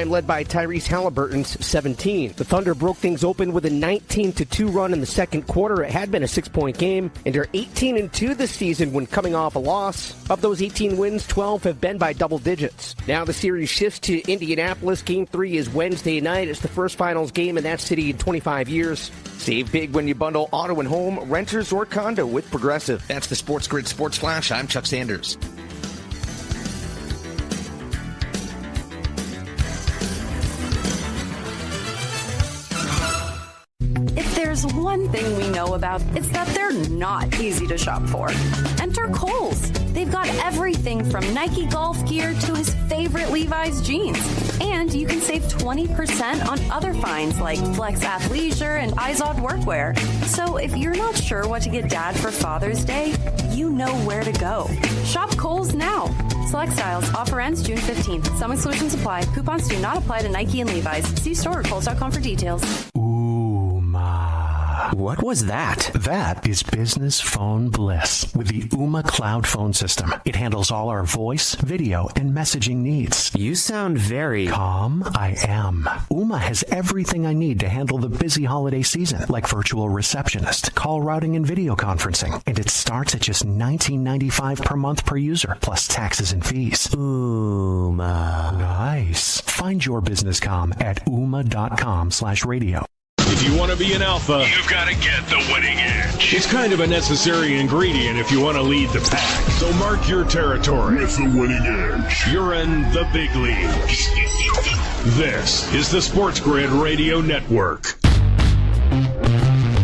time, led by Tyrese Halliburton's 17. The Thunder broke things open with a 19-2 run in the second quarter. It had been a 6-point game, and they're 18-2 this season when coming off a loss. Of those 18 wins, 12 have been by double digits. Now the series shifts to Indianapolis. Game 3 is Wednesday night. It's the first finals game in that city in 25 years. Save big when you bundle auto and home, renters, or condo with Progressive. That's the SportsGrid Sports Flash. I'm Chuck Sanders. If there's one thing we know about, it's that they're not easy to shop for. Enter Kohl's. They've got everything from Nike golf gear to his favorite Levi's jeans. And you can save 20% on other finds like Flex Athleisure and Izod workwear. So if you're not sure what to get Dad for Father's Day, you know where to go. Shop Kohl's now. Select styles. Offer ends June 15th. Some exclusions apply. Coupons do not apply to Nike and Levi's. See store or Kohl's.com for details. What was that? That is business phone bliss with the Ooma Cloud Phone System. It handles all our voice, video, and messaging needs. You sound very calm. I am. Ooma has everything I need to handle the busy holiday season, like virtual receptionist, call routing, and video conferencing. And it starts at just $19.95 per month per user, plus taxes and fees. Ooma. Nice. Find your business comm at ooma.com/radio. If you want to be an alpha, you've got to get the winning edge. It's kind of a necessary ingredient if you want to lead the pack. So mark your territory with the winning edge. You're in the big leagues. This is the SportsGrid Radio Network.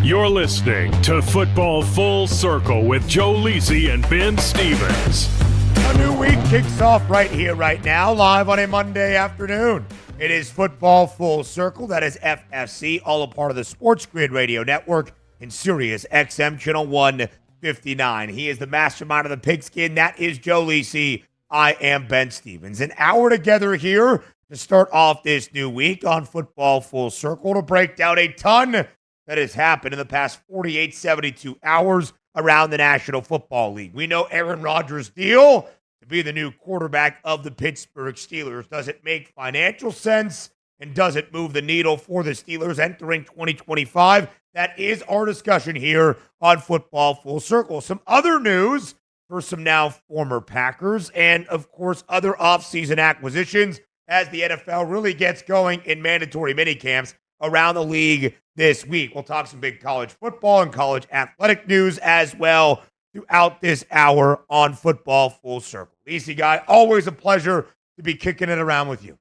You're listening to Football Full Circle with Joe Lisi and Ben Stevens. A new week kicks off right here, right now, live on a Monday afternoon. It is Football Full Circle. That is FFC, all a part of the SportsGrid Radio Network in Sirius XM Channel 159. He is the mastermind of the pigskin. That is Joe Lisi. I am Ben Stevens. An hour together here to start off this new week on Football Full Circle to break down a ton that has happened in the past 48, 72 hours around the National Football League. We know Aaron Rodgers' deal to be the new quarterback of the Pittsburgh Steelers. Does it make financial sense? And does it move the needle for the Steelers entering 2025? That is our discussion here on Football Full Circle. Some other news for some now former Packers and, of course, other offseason acquisitions as the NFL really gets going in mandatory minicamps around the league this week. We'll talk some big college football and college athletic news as well throughout this hour on Football Full Circle. Easy guy, always a pleasure to be kicking it around with you.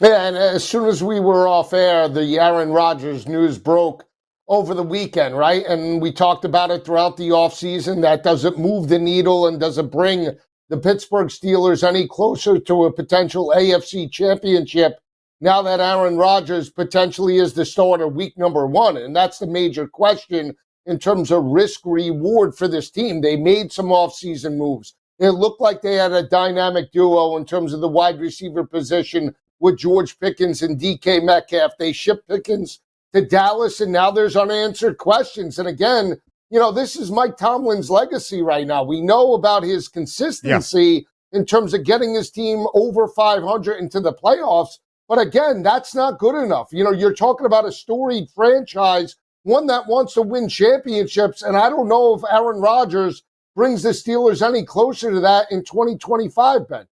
Yeah, and as soon as we were off air, the Aaron Rodgers news broke over the weekend, right? And we talked about it throughout the offseason. That does it move the needle and does it bring the Pittsburgh Steelers any closer to a potential AFC championship now that Aaron Rodgers potentially is the starter week number 1? And that's the major question in terms of risk-reward for this team. They made some offseason moves. It looked like they had a dynamic duo in terms of the wide receiver position with George Pickens and DK Metcalf. They shipped Pickens to Dallas, and now there's unanswered questions. And again, this is Mike Tomlin's legacy right now. We know about his consistency in terms of getting his team over 500 into the playoffs. But again, that's not good enough. You're talking about a storied franchise, one that wants to win championships, and I don't know if Aaron Rodgers brings the Steelers any closer to that in 2025, Ben.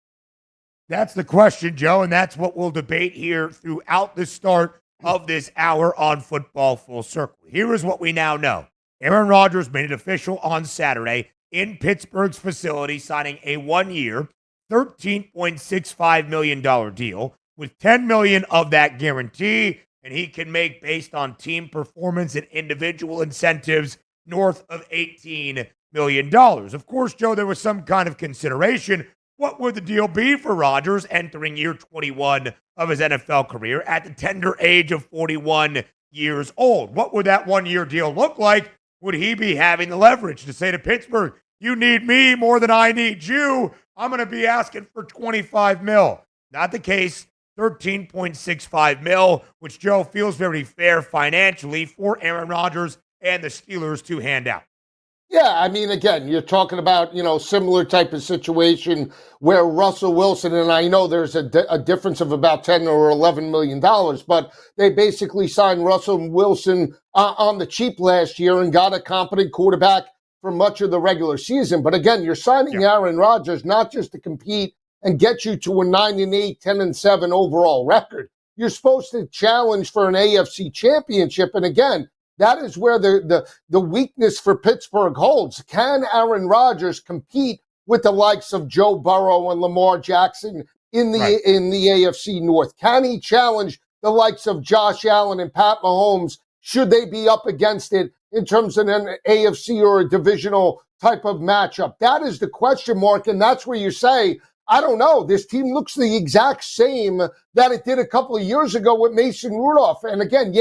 That's the question, Joe, and that's what we'll debate here throughout the start of this hour on Football Full Circle. Here is what we now know. Aaron Rodgers made it official on Saturday in Pittsburgh's facility, signing a 1-year, $13.65 million deal with $10 million of that guarantee, and he can make, based on team performance and individual incentives, north of $18 million. Of course, Joe, there was some kind of consideration. What would the deal be for Rodgers entering year 21 of his NFL career at the tender age of 41 years old? What would that 1-year deal look like? Would he be having the leverage to say to Pittsburgh, you need me more than I need you? I'm going to be asking for $25 million. Not the case. $13.65 million, which Joe feels very fair financially for Aaron Rodgers and the Steelers to hand out. Yeah, I mean, again, you're talking about, similar type of situation where Russell Wilson, and I know there's a difference of about 10 or $11 million, but they basically signed Russell Wilson on the cheap last year and got a competent quarterback for much of the regular season. But again, you're signing Aaron Rodgers not just to compete and get you to a 9-8, 10-7 overall record. You're supposed to challenge for an AFC championship. And again, that is where the weakness for Pittsburgh holds. Can Aaron Rodgers compete with the likes of Joe Burrow and Lamar Jackson in the AFC North? Can he challenge the likes of Josh Allen and Pat Mahomes should they be up against it in terms of an AFC or a divisional type of matchup? That is the question mark, and that's where you say, I don't know. This team looks the exact same that it did a couple of years ago with Mason Rudolph. And again,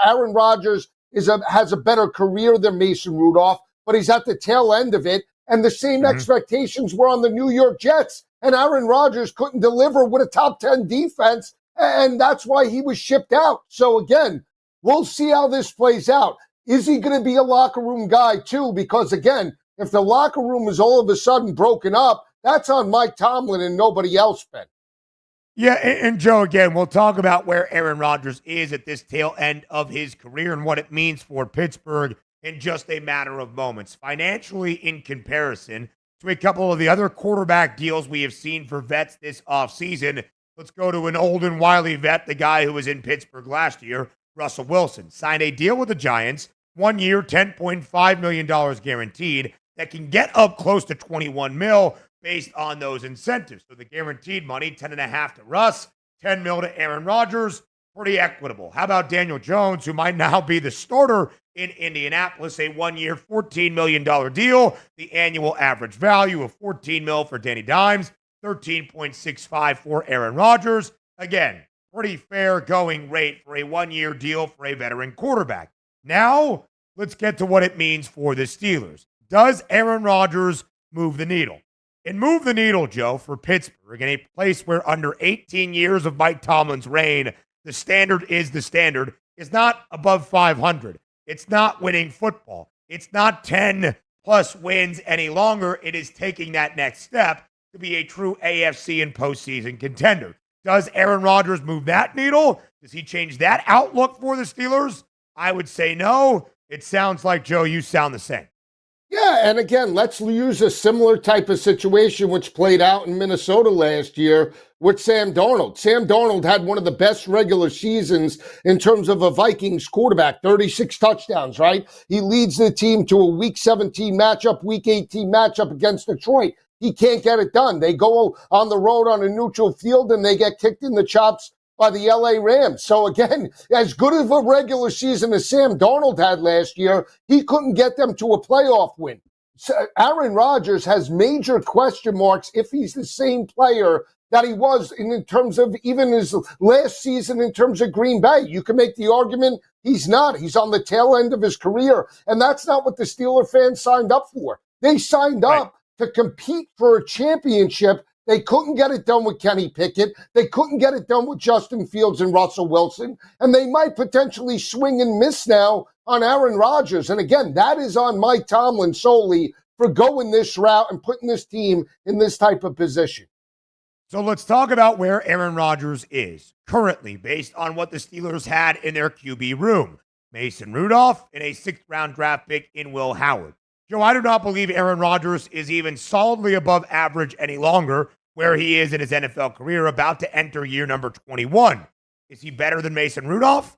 Aaron Rodgers has a better career than Mason Rudolph, but he's at the tail end of it. And the same expectations were on the New York Jets. And Aaron Rodgers couldn't deliver with a top 10 defense. And that's why he was shipped out. So again, we'll see how this plays out. Is he going to be a locker room guy too? Because again, if the locker room is all of a sudden broken up, that's on Mike Tomlin and nobody else, Ben. Yeah, and Joe, again, we'll talk about where Aaron Rodgers is at this tail end of his career and what it means for Pittsburgh in just a matter of moments. Financially, in comparison to a couple of the other quarterback deals we have seen for vets this offseason, let's go to an old and wily vet, the guy who was in Pittsburgh last year, Russell Wilson. Signed a deal with the Giants, 1 year, $10.5 million guaranteed, that can get up close to $21 million. Based on those incentives. So the guaranteed money, 10.5 to Russ, 10 mil to Aaron Rodgers, pretty equitable. How about Daniel Jones, who might now be the starter in Indianapolis, a 1 year, $14 million deal, the annual average value of $14 million for Danny Dimes, 13.65 for Aaron Rodgers. Again, pretty fair going rate for a 1 year deal for a veteran quarterback. Now, let's get to what it means for the Steelers. Does Aaron Rodgers move the needle? And move the needle, Joe, for Pittsburgh in a place where under 18 years of Mike Tomlin's reign, the standard is the standard. It's not above 500. It's not winning football. It's not 10-plus wins any longer. It is taking that next step to be a true AFC and postseason contender. Does Aaron Rodgers move that needle? Does he change that outlook for the Steelers? I would say no. It sounds like, Joe, you sound the same. Yeah, and again, let's use a similar type of situation which played out in Minnesota last year with Sam Darnold. Sam Darnold had one of the best regular seasons in terms of a Vikings quarterback, 36 touchdowns, right? He leads the team to a Week 17 matchup, Week 18 matchup against Detroit. He can't get it done. They go on the road on a neutral field and they get kicked in the chops by the LA Rams. So again, as good of a regular season as Sam Darnold had last year, he couldn't get them to a playoff win. So Aaron Rodgers has major question marks if he's the same player that he was in terms of even his last season in terms of Green Bay. You can make the argument he's not. He's on the tail end of his career. And that's not what the Steeler fans signed up for. They signed up to compete for a championship. They couldn't get it done with Kenny Pickett. They couldn't get it done with Justin Fields and Russell Wilson. And they might potentially swing and miss now on Aaron Rodgers. And again, that is on Mike Tomlin solely for going this route and putting this team in this type of position. So let's talk about where Aaron Rodgers is currently based on what the Steelers had in their QB room. Mason Rudolph and a 6th-round draft pick in Will Howard. Joe, I do not believe Aaron Rodgers is even solidly above average any longer where he is in his NFL career, about to enter year number 21. Is he better than Mason Rudolph?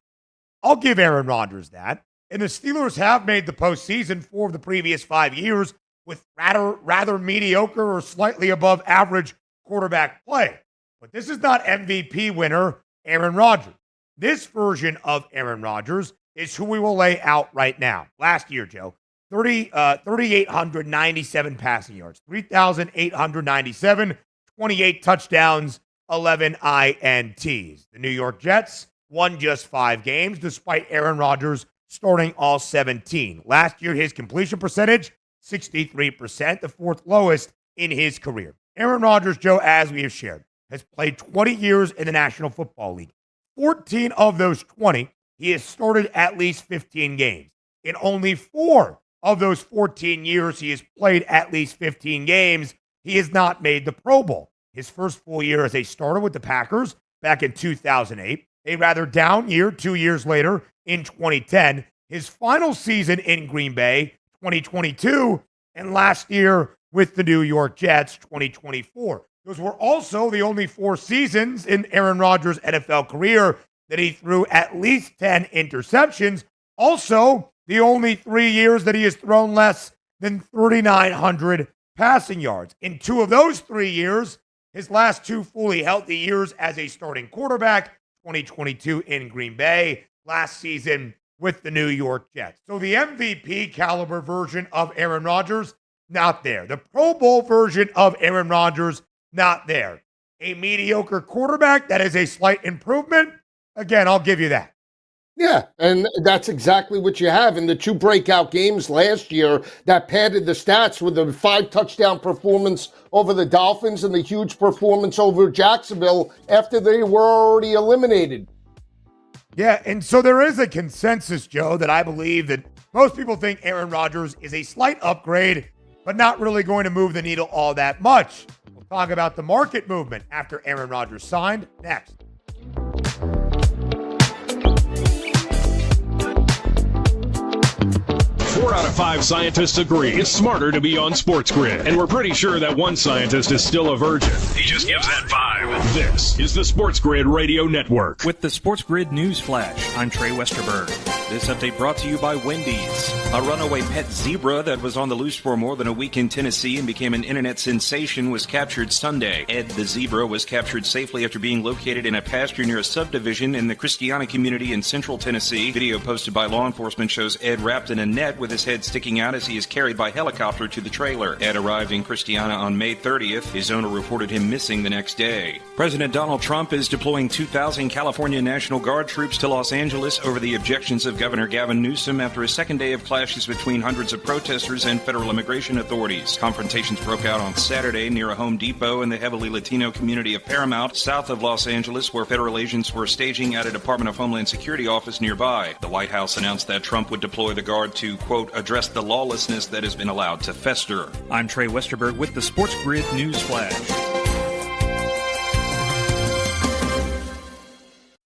I'll give Aaron Rodgers that. And the Steelers have made the postseason 4 of the previous 5 years with rather mediocre or slightly above average quarterback play. But this is not MVP winner Aaron Rodgers. This version of Aaron Rodgers is who we will lay out right now. Last year, Joe, 3,897 passing yards, 3,897, 28 touchdowns, 11 INTs. The New York Jets won just 5 games, despite Aaron Rodgers starting all 17. Last year, his completion percentage, 63%, the 4th lowest in his career. Aaron Rodgers, Joe, as we have shared, has played 20 years in the National Football League. 14 of those 20, he has started at least 15 games. In only 4 of those 14 years he has played at least 15 games, he has not made the Pro Bowl. His first full year as a starter with the Packers back in 2008, a rather down year 2 years later in 2010, his final season in Green Bay, 2022, and last year with the New York Jets, 2024. Those were also the only 4 seasons in Aaron Rodgers' NFL career that he threw at least 10 interceptions. Also, the only 3 years that he has thrown less than 3,900 passing yards. In 2 of those 3 years, his last 2 fully healthy years as a starting quarterback, 2022 in Green Bay, last season with the New York Jets. So the MVP caliber version of Aaron Rodgers, not there. The Pro Bowl version of Aaron Rodgers, not there. A mediocre quarterback, that is a slight improvement. Again, I'll give you that. Yeah, and that's exactly what you have in the 2 breakout games last year that padded the stats with the 5 touchdown performance over the Dolphins and the huge performance over Jacksonville after they were already eliminated. Yeah, and so there is a consensus, Joe, that I believe that most people think Aaron Rodgers is a slight upgrade, but not really going to move the needle all that much. We'll talk about the market movement after Aaron Rodgers signed next. 4 out of 5 scientists agree it's smarter to be on SportsGrid. And we're pretty sure that one scientist is still a virgin. He just gives that vibe. This is the SportsGrid Radio Network. With the SportsGrid News Flash, I'm Trey Westerberg. This update brought to you by Wendy's. A runaway pet zebra that was on the loose for more than a week in Tennessee and became an internet sensation was captured Sunday. Ed the zebra was captured safely after being located in a pasture near a subdivision in the Christiana community in central Tennessee. Video posted by law enforcement shows Ed wrapped in a net with his head sticking out as he is carried by helicopter to the trailer. Ed arrived in Christiana on May 30th. His owner reported him missing the next day. President Donald Trump is deploying 2,000 California National Guard troops to Los Angeles over the objections of Governor Gavin Newsom after a second day of clashes between hundreds of protesters and federal immigration authorities. Confrontations broke out on Saturday near a Home Depot in the heavily Latino community of Paramount, south of Los Angeles, where federal agents were staging at a Department of Homeland Security office nearby. The White House announced that Trump would deploy the Guard to, quote, address the lawlessness that has been allowed to fester. I'm Trey Westerberg with the SportsGrid News Flash.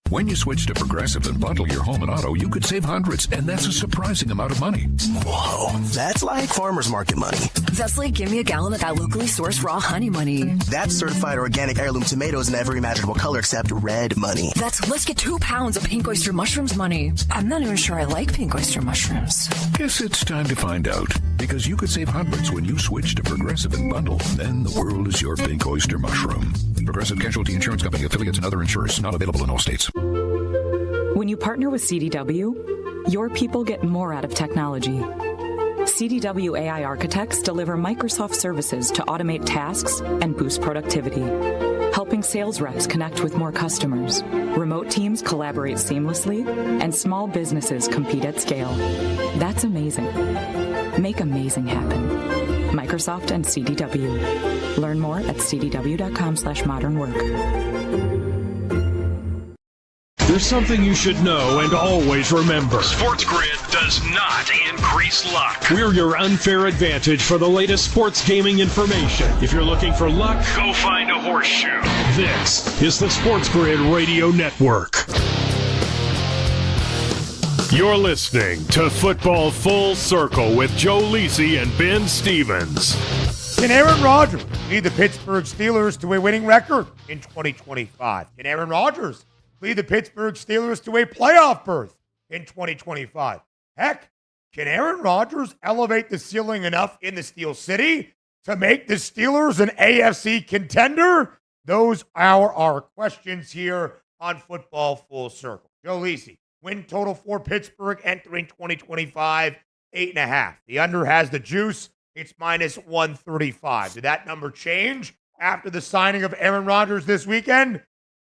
When you switch to Progressive and bundle your home and auto, you could save hundreds, and that's a surprising amount of money. Whoa, that's like farmer's market money. That's like give me a gallon of that locally sourced raw honey money. That's certified organic heirloom tomatoes in every imaginable color except red money. That's let's get 2 pounds of pink oyster mushrooms money. I'm not even sure I like pink oyster mushrooms. Guess it's time to find out, because you could save hundreds when you switch to Progressive and bundle. Then the world is your pink oyster mushroom. Progressive Casualty Insurance Company, affiliates, and other insurers. Not available in all states. When you partner with CDW, your people get more out of technology. CDW AI architects deliver Microsoft services to automate tasks and boost productivity, helping sales reps connect with more customers. Remote teams collaborate seamlessly, and small businesses compete at scale. That's amazing. Make amazing happen. Microsoft and CDW. Learn more at cdw.com/modernwork. There's something you should know and always remember. SportsGrid does not increase luck. We're your unfair advantage for the latest sports gaming information. If you're looking for luck, go find a horseshoe. This is the SportsGrid Radio Network. You're listening to Football Full Circle with Joe Lisi and Ben Stevens. Can Aaron Rodgers lead the Pittsburgh Steelers to a winning record in 2025? Can Aaron Rodgers lead the Pittsburgh Steelers to a playoff berth in 2025? Heck, can Aaron Rodgers elevate the ceiling enough in the Steel City to make the Steelers an AFC contender? Those are our questions here on Football Full Circle. Joe Lisi, win total for Pittsburgh entering 2025, 8.5. The under has the juice. It's minus 135. Did that number change after the signing of Aaron Rodgers this weekend?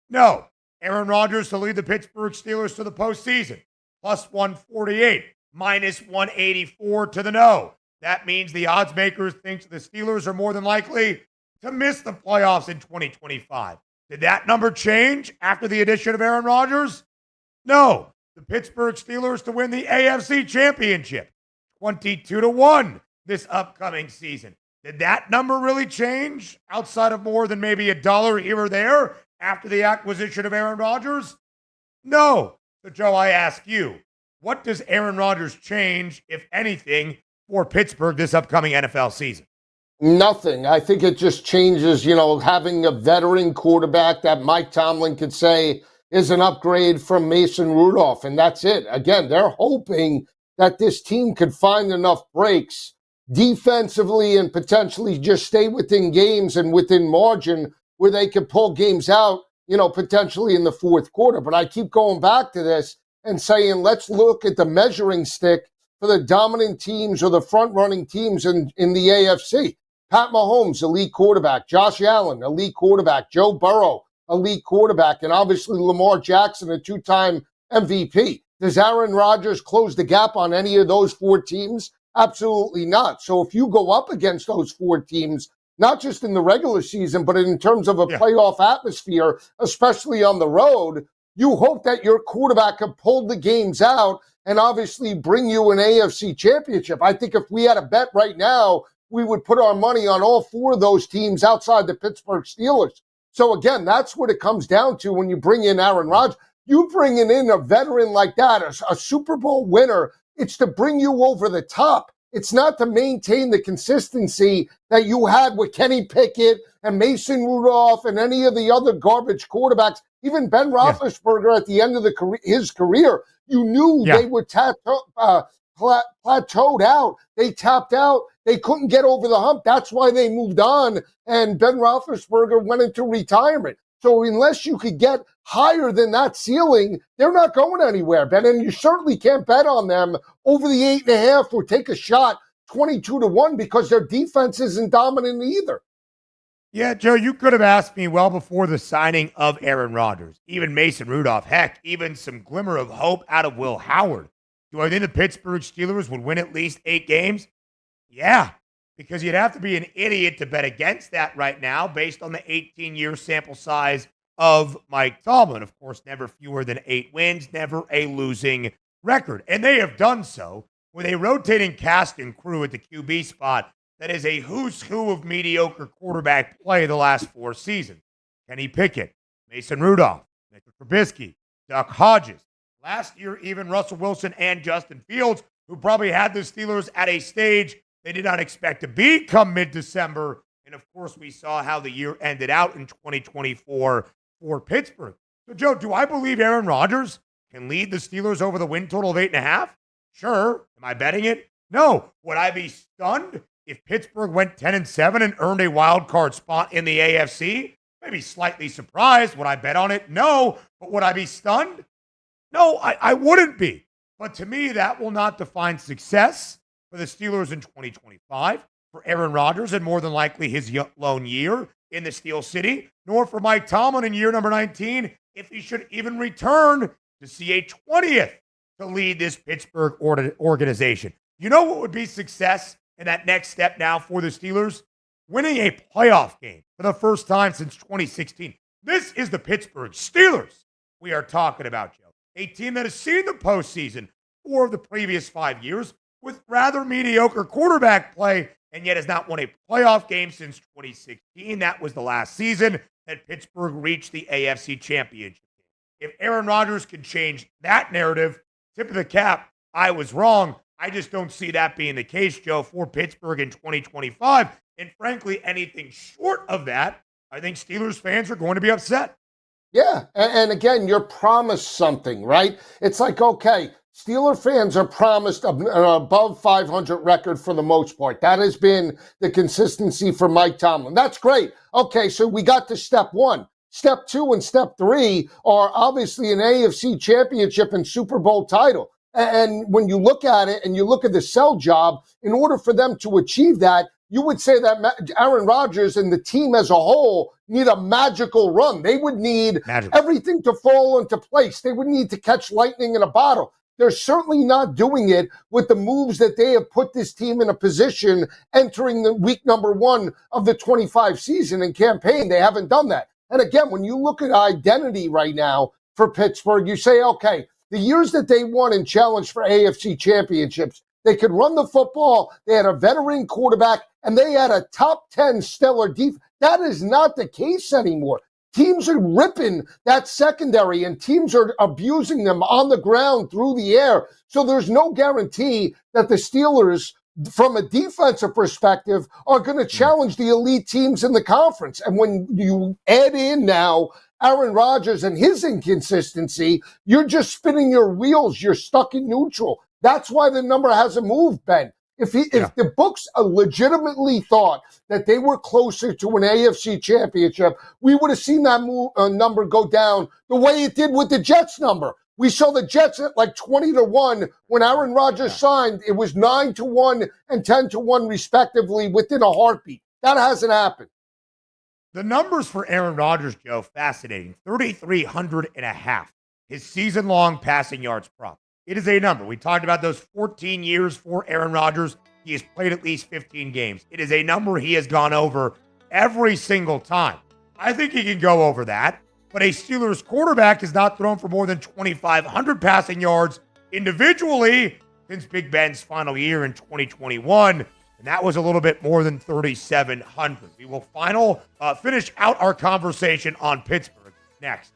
No. Aaron Rodgers to lead the Pittsburgh Steelers to the postseason, plus 148, minus 184 to the no. That means the odds makers think the Steelers are more than likely to miss the playoffs in 2025. Did that number change after the addition of Aaron Rodgers? No. The Pittsburgh Steelers to win the AFC Championship, 22-1 this upcoming season. Did that number really change outside of more than maybe $1 here or there after the acquisition of Aaron Rodgers? No. So, Joe, I ask you, what does Aaron Rodgers change, if anything, for Pittsburgh this upcoming NFL season? Nothing. I think it just changes, having a veteran quarterback that Mike Tomlin could say is an upgrade from Mason Rudolph, and that's it. Again, they're hoping that this team could find enough breaks defensively and potentially just stay within games and within margin where they could pull games out, potentially in the fourth quarter. But I keep going back to this and saying, let's look at the measuring stick for the dominant teams or the front-running teams in the AFC. Pat Mahomes, elite quarterback. Josh Allen, elite quarterback. Joe Burrow, elite quarterback. And obviously Lamar Jackson, a two-time MVP. Does Aaron Rodgers close the gap on any of those four teams? Absolutely not. So if you go up against those four teams, not just in the regular season, but in terms of a playoff atmosphere, especially on the road, you hope that your quarterback can pull the games out and obviously bring you an AFC championship. I think if we had a bet right now, we would put our money on all four of those teams outside the Pittsburgh Steelers. So again, that's what it comes down to when you bring in Aaron Rodgers. You bringing in a veteran like that, a Super Bowl winner, it's to bring you over the top. It's not to maintain the consistency that you had with Kenny Pickett and Mason Rudolph and any of the other garbage quarterbacks. Even Ben Roethlisberger at the end of his career, you knew they were plateaued out. They tapped out. They couldn't get over the hump. That's why they moved on, and Ben Roethlisberger went into retirement. So unless you could get higher than that ceiling, they're not going anywhere, Ben. And you certainly can't bet on them over the 8.5 or take a shot 22-1 because their defense isn't dominant either. Yeah, Joe, you could have asked me well before the signing of Aaron Rodgers, even Mason Rudolph, heck, even some glimmer of hope out of Will Howard. Do I think the Pittsburgh Steelers would win at least 8 games? Yeah, because you'd have to be an idiot to bet against that right now based on the 18-year sample size of Mike Tomlin. Of course, never fewer than 8 wins, never a losing record. And they have done so with a rotating cast and crew at the QB spot that is a who's who of mediocre quarterback play the last 4 seasons. Kenny Pickett, Mason Rudolph, Mitchell Trubisky, Duck Hodges. Last year, even Russell Wilson and Justin Fields, who probably had the Steelers at a stage they did not expect to be come mid-December. And, of course, we saw how the year ended out in 2024 for Pittsburgh. So, Joe, do I believe Aaron Rodgers can lead the Steelers over the win total of 8.5? Sure. Am I betting it? No. Would I be stunned if Pittsburgh went 10-7 and earned a wild card spot in the AFC? Maybe slightly surprised. Would I bet on it? No. But would I be stunned? No, I wouldn't be. But to me, that will not define success for the Steelers in 2025, for Aaron Rodgers and more than likely his lone year in the Steel City, nor for Mike Tomlin in year number 19, if he should even return to see a 20th to lead this Pittsburgh organization. You know what would be success in that next step now for the Steelers? Winning a playoff game for the first time since 2016. This is the Pittsburgh Steelers we are talking about, Joe. A team that has seen the postseason 4 of the previous 5 years with rather mediocre quarterback play, and yet has not won a playoff game since 2016. That was the last season that Pittsburgh reached the AFC Championship. If Aaron Rodgers can change that narrative, tip of the cap, I was wrong. I just don't see that being the case, Joe, for Pittsburgh in 2025. And frankly, anything short of that, I think Steelers fans are going to be upset. Yeah, and again, you're promised something, right? It's like, okay, Steeler fans are promised an above 500 record for the most part. That has been the consistency for Mike Tomlin. That's great. Okay, so we got to step 1. Step 2 and step 3 are obviously an AFC championship and Super Bowl title. And when you look at it and you look at the sell job, in order for them to achieve that, you would say that Aaron Rodgers and the team as a whole need a magical run. They would need everything to fall into place. They would need to catch lightning in a bottle. They're certainly not doing it with the moves that they have put this team in a position entering the week number 1 of the 25 season and campaign. They haven't done that. And again, when you look at identity right now for Pittsburgh, you say, okay, the years that they won and challenged for AFC championships, They could run the football. They had a veteran quarterback, and they had a top 10 stellar defense. That is not the case anymore. Teams are ripping that secondary, and teams are abusing them on the ground, through the air. So there's no guarantee that the Steelers, from a defensive perspective, are going to challenge the elite teams in the conference. And when you add in now Aaron Rodgers and his inconsistency, you're just spinning your wheels. You're stuck in neutral. That's why the number hasn't moved, Ben. If the books legitimately thought that they were closer to an AFC championship, we would have seen that number go down the way it did with the Jets number. We saw the Jets at like 20-1 when Aaron Rodgers signed. It was 9-1 and 10-1 respectively within a heartbeat. That hasn't happened. The numbers for Aaron Rodgers, Joe, fascinating. 3,300 and a half. His season-long passing yards prop. It is a number. We talked about those 14 years for Aaron Rodgers. He has played at least 15 games. It is a number he has gone over every single time. I think he can go over that, but a Steelers quarterback has not thrown for more than 2,500 passing yards individually since Big Ben's final year in 2021, and that was a little bit more than 3,700. We will finish out our conversation on Pittsburgh next.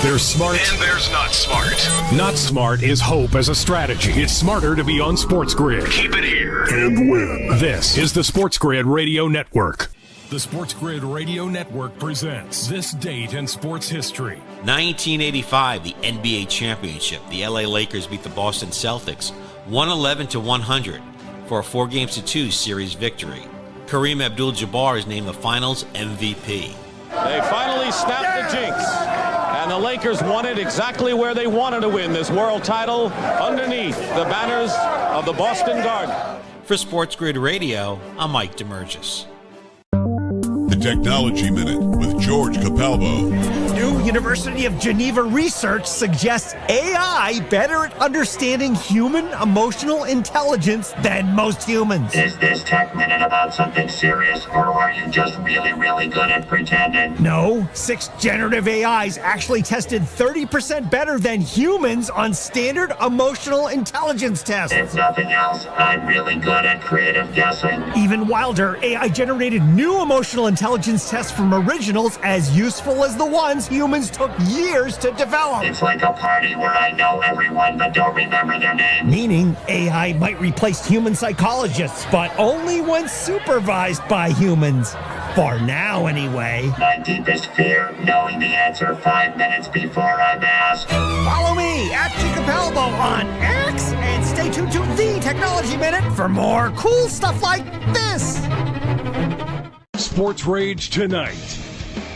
There's smart and there's not smart. Not smart is hope as a strategy. It's smarter to be on SportsGrid. Keep it here and win. This is the SportsGrid Radio Network. The SportsGrid Radio Network presents This Date in Sports History. 1985, the NBA Championship. The LA Lakers beat the Boston Celtics 111-100 for a 4-2 series victory. Kareem Abdul-Jabbar is named the Finals MVP. They finally snapped the jinx, and the Lakers won it exactly where they wanted to win this world title, underneath the banners of the Boston Garden. For SportsGrid Radio, I'm Mike DeMurgis. The Technology Minute with George Capalbo. New University of Geneva research suggests AI better at understanding human emotional intelligence than most humans. Is this Tech Minute about something serious, or are you just really, really good at pretending? No, 6 generative AIs actually tested 30% better than humans on standard emotional intelligence tests. If nothing else, I'm really good at creative guessing. Even wilder, AI generated new emotional intelligence tests from originals as useful as the ones humans took years to develop. It's like a party where I know everyone but don't remember their name. Meaning AI might replace human psychologists, but only when supervised by humans. For now, anyway. My deepest fear, knowing the answer 5 minutes before I'm asked. Follow me at Capalbo on X and stay tuned to The Technology Minute for more cool stuff like this. Sports Rage tonight.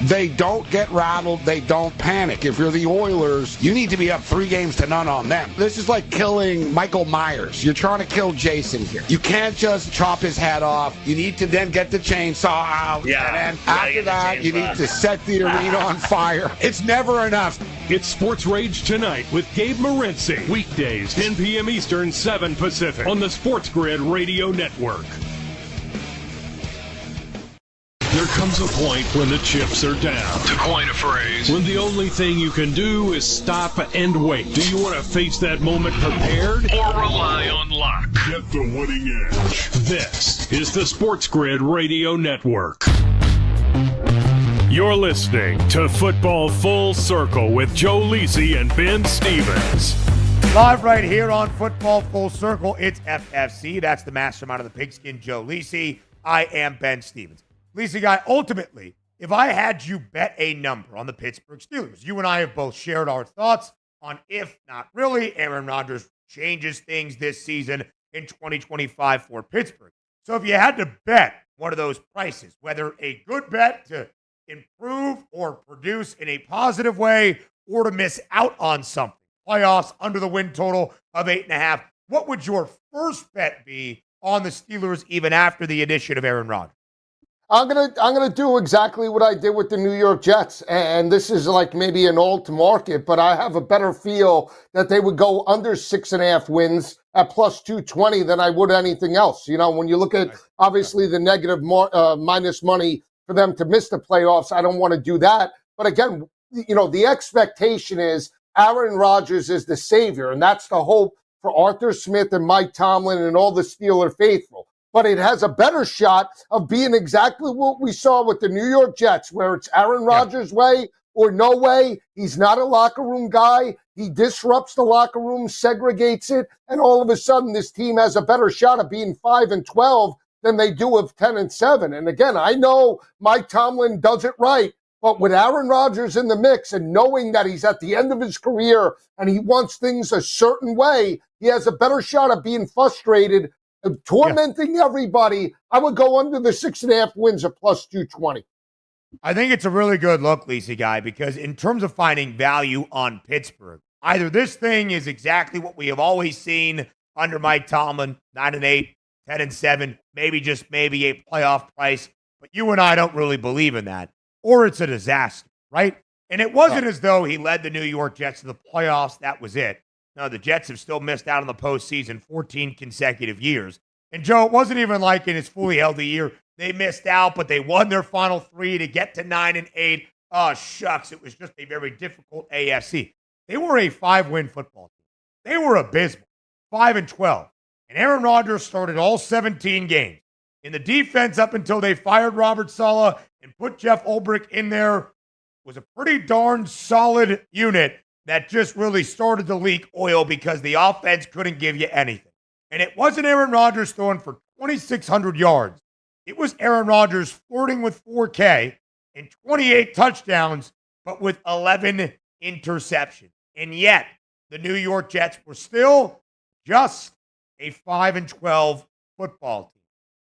They don't get rattled. They don't panic. If you're the Oilers, you need to be up 3-0 on them. This is like killing Michael Myers. You're trying to kill Jason here. You can't just chop his head off. You need to then get the chainsaw out. Yeah. And then after that, you need to set the arena on fire. It's never enough. It's Sports Rage tonight with Gabe Morency. Weekdays, 10 p.m. Eastern, 7 Pacific on the SportsGrid Radio Network. There comes a point when the chips are down. To coin a phrase. When the only thing you can do is stop and wait. Do you want to face that moment prepared or rely on luck? Get the winning edge. This is the SportsGrid Radio Network. You're listening to Football Full Circle with Joe Lisi and Ben Stevens. Live right here on Football Full Circle, it's FFC. That's the mastermind of the pigskin, Joe Lisi. I am Ben Stevens. Lisa Guy, ultimately, if I had you bet a number on the Pittsburgh Steelers, you and I have both shared our thoughts on if not really Aaron Rodgers changes things this season in 2025 for Pittsburgh. So if you had to bet one of those prices, whether a good bet to improve or produce in a positive way or to miss out on something, playoffs under the win total of 8.5, what would your first bet be on the Steelers even after the addition of Aaron Rodgers? I'm gonna do exactly what I did with the New York Jets, and this is like maybe an alt market, but I have a better feel that they would go under 6.5 wins at plus 220 than I would anything else. You know, when you look at obviously the negative minus money for them to miss the playoffs, I don't want to do that. But again, the expectation is Aaron Rodgers is the savior, and that's the hope for Arthur Smith and Mike Tomlin and all the Steeler faithful. But it has a better shot of being exactly what we saw with the New York Jets, where it's Aaron Rodgers' way or no way. He's not a locker room guy. He disrupts the locker room, segregates it, and all of a sudden this team has a better shot of being 5-12 than they do of 10-7. And again, I know Mike Tomlin does it right, but with Aaron Rodgers in the mix and knowing that he's at the end of his career and he wants things a certain way, he has a better shot of being frustrated, tormenting everybody. I would go under the 6.5 wins at plus 220. I think it's a really good look, Lisa Guy, because in terms of finding value on Pittsburgh, either this thing is exactly what we have always seen under Mike Tomlin, 9-8, 10-7, maybe a playoff price, but you and I don't really believe in that, or it's a disaster, right? And it wasn't as though he led the New York Jets to the playoffs. That was it. No, the Jets have still missed out on the postseason 14 consecutive years. And, Joe, it wasn't even like in his fully healthy year they missed out, but they won their final 3 to get to 9-8. Oh, shucks. It was just a very difficult AFC. They were a 5-win football team. They were abysmal, 5-12. And Aaron Rodgers started all 17 games. In the defense, up until they fired Robert Saleh and put Jeff Ulbrich in there, was a pretty darn solid unit that just really started to leak oil because the offense couldn't give you anything. And it wasn't Aaron Rodgers throwing for 2,600 yards. It was Aaron Rodgers flirting with 4K and 28 touchdowns, but with 11 interceptions. And yet, the New York Jets were still just a 5-12 football team.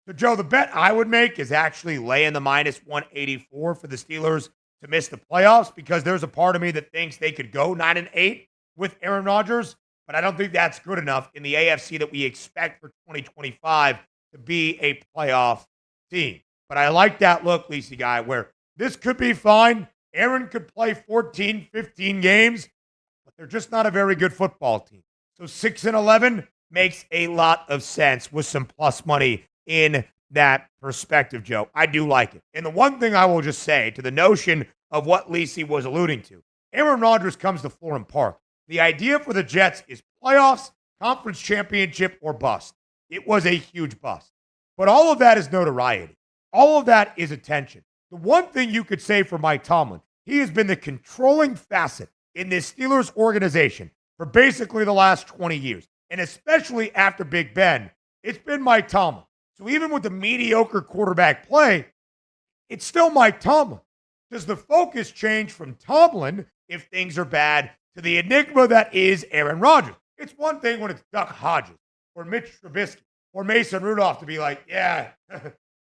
So, Joe, the bet I would make is actually laying the minus 184 for the Steelers to miss the playoffs, because there's a part of me that thinks they could go 9-8 with Aaron Rodgers, but I don't think that's good enough in the AFC that we expect for 2025 to be a playoff team. But I like that look, Lisa Guy, where this could be fine. Aaron could play 14, 15 games, but they're just not a very good football team. So 6-11 makes a lot of sense with some plus money in that perspective, Joe. I do like it. And the one thing I will just say to the notion of what Lisi was alluding to, Aaron Rodgers comes to Florham Park. The idea for the Jets is playoffs, conference championship, or bust. It was a huge bust. But all of that is notoriety. All of that is attention. The one thing you could say for Mike Tomlin, he has been the controlling facet in this Steelers organization for basically the last 20 years. And especially after Big Ben, it's been Mike Tomlin. So even with the mediocre quarterback play, it's still Mike Tomlin. Does the focus change from Tomlin if things are bad to the enigma that is Aaron Rodgers? It's one thing when it's Duck Hodges or Mitch Trubisky or Mason Rudolph to be like, yeah,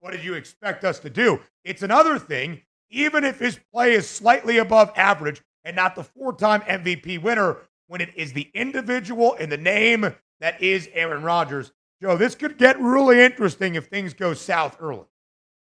what did you expect us to do? It's another thing, even if his play is slightly above average and not the 4-time MVP winner, when it is the individual and the name that is Aaron Rodgers. Joe, this could get really interesting if things go south early.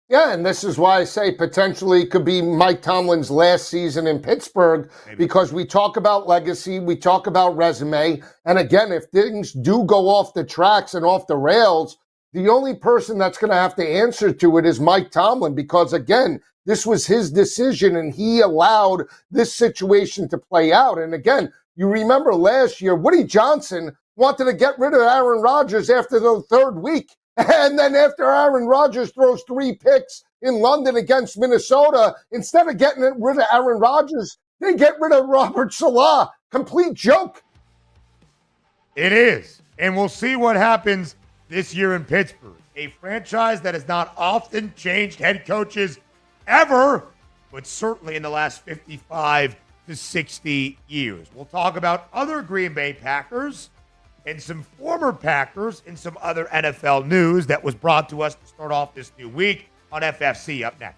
Yeah, and this is why I say potentially could be Mike Tomlin's last season in Pittsburgh. Maybe. Because we talk about legacy, we talk about resume, and again, if things do go off the tracks and off the rails, the only person that's going to have to answer to it is Mike Tomlin, because again, this was his decision and he allowed this situation to play out. And again, you remember last year, Woody Johnson wanted to get rid of Aaron Rodgers after the third week. And then after Aaron Rodgers throws 3 picks in London against Minnesota, instead of getting rid of Aaron Rodgers, they get rid of Robert Saleh. Complete joke. It is. And we'll see what happens this year in Pittsburgh. A franchise that has not often changed head coaches ever, but certainly in the last 55 to 60 years. We'll talk about other Green Bay Packers and some former Packers and some other NFL news that was brought to us to start off this new week on FFC. Up next.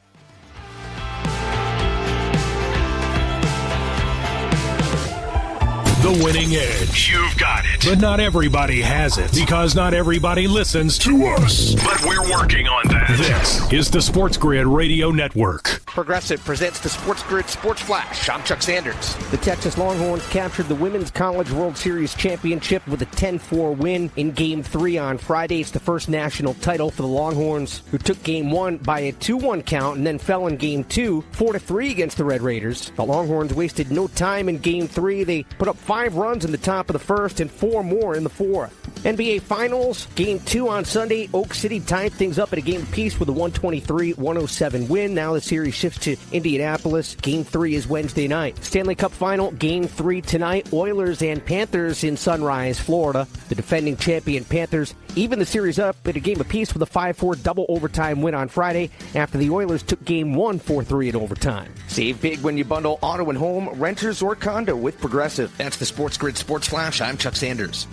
The winning edge. You've got it. But not everybody has it, because not everybody listens to us. But we're working on that. This is the SportsGrid Radio Network. Progressive presents the SportsGrid Sports Flash. I'm Chuck Sanders. The Texas Longhorns captured the Women's College World Series championship with a 10-4 win in Game 3 on Friday. It's the first national title for the Longhorns, who took Game 1 by a 2-1 count and then fell in Game 2, 4-3 against the Red Raiders. The Longhorns wasted no time in Game 3. They put up 5 runs in the top of the first and 4 more in the fourth. NBA Finals, Game 2 on Sunday. Oak City tied things up at a game apiece with a 123-107 win. Now the series shifts to Indianapolis. Game 3 is Wednesday night. Stanley Cup Final, Game 3 tonight. Oilers and Panthers in Sunrise, Florida. The defending champion Panthers even the series up at a game apiece with a 5-4 double overtime win on Friday after the Oilers took Game 1 4-3 in overtime. Save big when you bundle auto and home, renters, or condo with Progressive. That's the SportsGrid Sports Flash. I'm Chuck Sanders.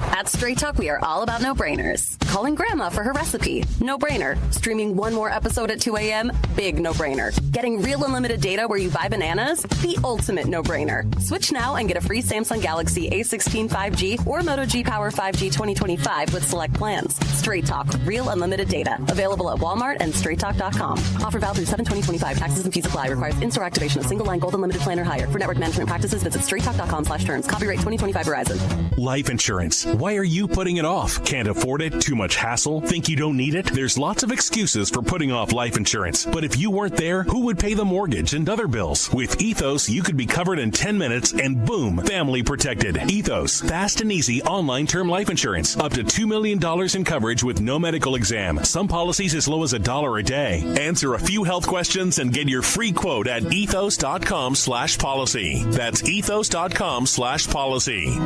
At Straight Talk, we are all about no-brainers. Calling grandma for her recipe, no-brainer. Streaming one more episode at 2 a.m., big no-brainer. Getting real unlimited data where you buy bananas, the ultimate no-brainer. Switch now and get a free Samsung Galaxy A16 5G or Moto G Power 5G 2025 with select plans. Straight Talk, real unlimited data. Available at Walmart and StraightTalk.com. Offer valid through 7/20/25. Taxes and fees apply. Requires in-store activation of single line gold unlimited plan or higher. For network management practices, visit StraightTalk.com/terms. Copyright 2025 Verizon. Life insurance. Why are you putting it off? Can't afford it? Too much hassle? Think you don't need it? There's lots of excuses for putting off life insurance. But if you weren't there, who would pay the mortgage and other bills? With Ethos, you could be covered in 10 minutes and boom, family protected. Ethos, fast and easy online term life insurance. Up to $2 million in coverage with no medical exam. Some policies as low as $1 a day. Answer a few health questions and get your free quote at ethos.com/policy. That's ethos.com/policy.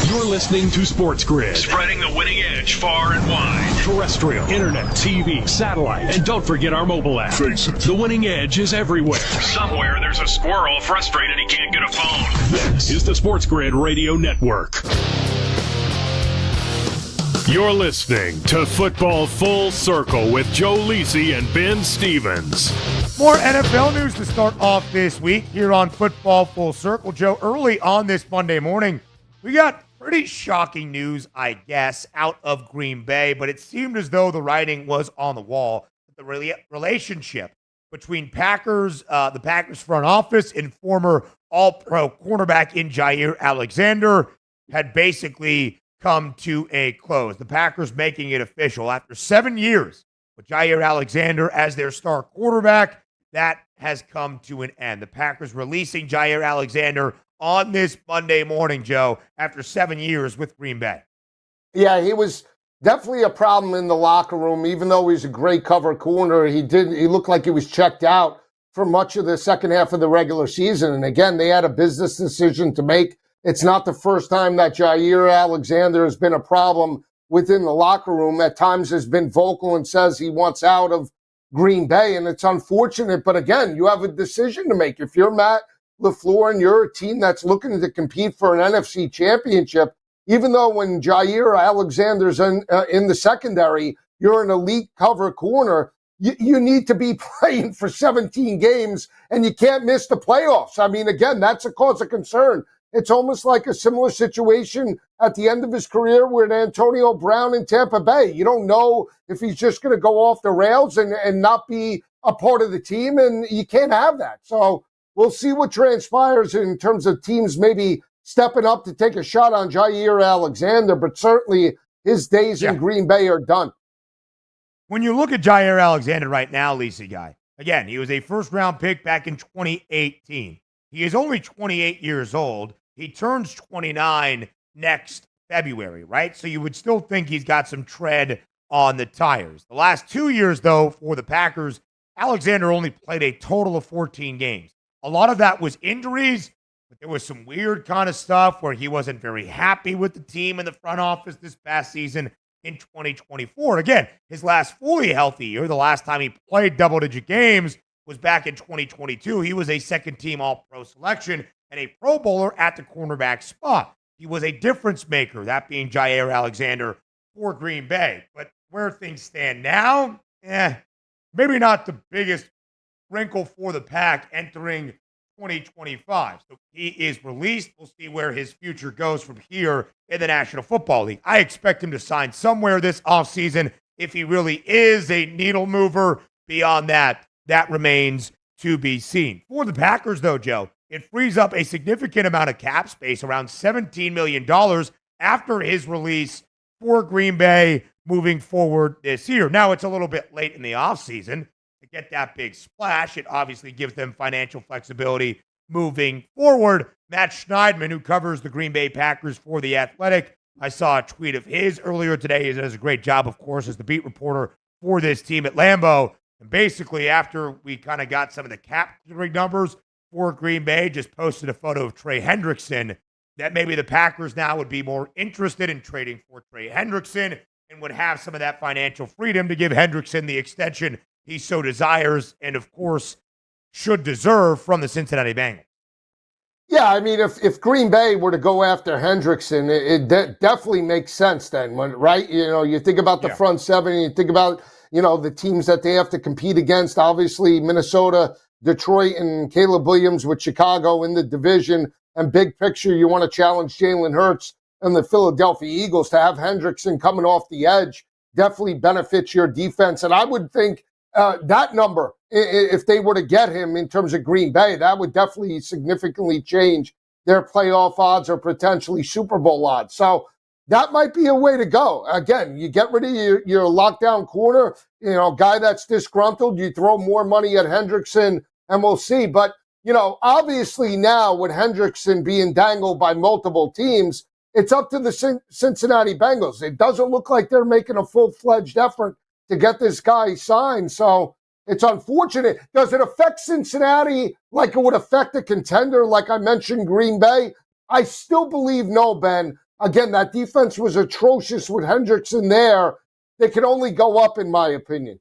You're listening to Sports Grid, spreading the winning edge far and wide. Terrestrial, internet, TV, satellite, and don't forget our mobile app. Face it, the winning edge is everywhere. Somewhere there's a squirrel frustrated he can't get a phone. This is the Sports Grid Radio Network. You're listening to Football Full Circle with Joe Lisi and Ben Stevens. More NFL news to start off this week here on Football Full Circle. Joe, early on this Monday morning, we got pretty shocking news, I guess, out of Green Bay, but it seemed as though the writing was on the wall. The relationship between the Packers front office and former All-Pro cornerback in Jaire Alexander had basically come to a close. The Packers making it official. After 7 years with Jaire Alexander as their star quarterback, that has come to an end. The Packers releasing Jaire Alexander on this Monday morning, Joe, after 7 years with Green Bay. Yeah, he was definitely a problem in the locker room. Even though he's a great cover corner, he looked like he was checked out for much of the second half of the regular season. And again, they had a business decision to make. It's not the first time that Jaire Alexander has been a problem within the locker room. At times has been vocal and says he wants out of Green Bay, and it's unfortunate. But again, you have a decision to make. If you're Matt LaFleur and you're a team that's looking to compete for an NFC championship, even though when Jaire Alexander's in the secondary, you're an elite cover corner, you need to be playing for 17 games, and you can't miss the playoffs. I mean, again, that's a cause of concern. It's almost like a similar situation at the end of his career with Antonio Brown in Tampa Bay. You don't know if he's just going to go off the rails and not be a part of the team, and you can't have that. So we'll see what transpires in terms of teams maybe stepping up to take a shot on Jaire Alexander, but certainly his days in Green Bay are done. When you look at Jaire Alexander right now, Lisa Guy, again, he was a first-round pick back in 2018. He is only 28 years old. He turns 29 next February, right? So you would still think he's got some tread on the tires. The last 2 years, though, for the Packers, Alexander only played a total of 14 games. A lot of that was injuries, but there was some weird kind of stuff where he wasn't very happy with the team in the front office this past season in 2024. Again, his last fully healthy year, the last time he played double-digit games, was back in 2022. He was a second-team All-Pro selection and a Pro Bowler at the cornerback spot. He was a difference maker, that being Jaire Alexander for Green Bay. But where things stand now, maybe not the biggest wrinkle for the Pack entering 2025. So he is released. We'll see where his future goes from here in the National Football League. I expect him to sign somewhere this offseason if he really is a needle mover. Beyond that, that remains to be seen. For the Packers, though, Joe, it frees up a significant amount of cap space, around $17 million after his release for Green Bay moving forward this year. Now, it's a little bit late in the offseason to get that big splash. It obviously gives them financial flexibility moving forward. Matt Schneidman, who covers the Green Bay Packers for The Athletic, I saw a tweet of his earlier today. He does a great job, of course, as the beat reporter for this team at Lambeau. And basically, after we kind of got some of the cap numbers for Green Bay, just posted a photo of Trey Hendrickson, that maybe the Packers now would be more interested in trading for Trey Hendrickson and would have some of that financial freedom to give Hendrickson the extension he so desires and, of course, should deserve from the Cincinnati Bengals. Yeah, I mean, if Green Bay were to go after Hendrickson, it definitely makes sense then, right? You know, you think about the front seven, and you think about, you know, the teams that they have to compete against. Obviously, Minnesota, Detroit, and Caleb Williams with Chicago in the division. And big picture, you want to challenge Jalen Hurts and the Philadelphia Eagles. To have Hendrickson coming off the edge definitely benefits your defense. And I would think that number, if they were to get him in terms of Green Bay, that would definitely significantly change their playoff odds or potentially Super Bowl odds. So that might be a way to go. Again, you get rid of your lockdown corner, you know, guy that's disgruntled, you throw more money at Hendrickson, and we'll see. But, you know, obviously now with Hendrickson being dangled by multiple teams, it's up to the Cincinnati Bengals. It doesn't look like they're making a full-fledged effort to get this guy signed. So it's unfortunate. Does it affect Cincinnati like it would affect a contender, like I mentioned, Green Bay? I still believe no, Ben. Again, that defense was atrocious with Hendrickson there. They can only go up, in my opinion.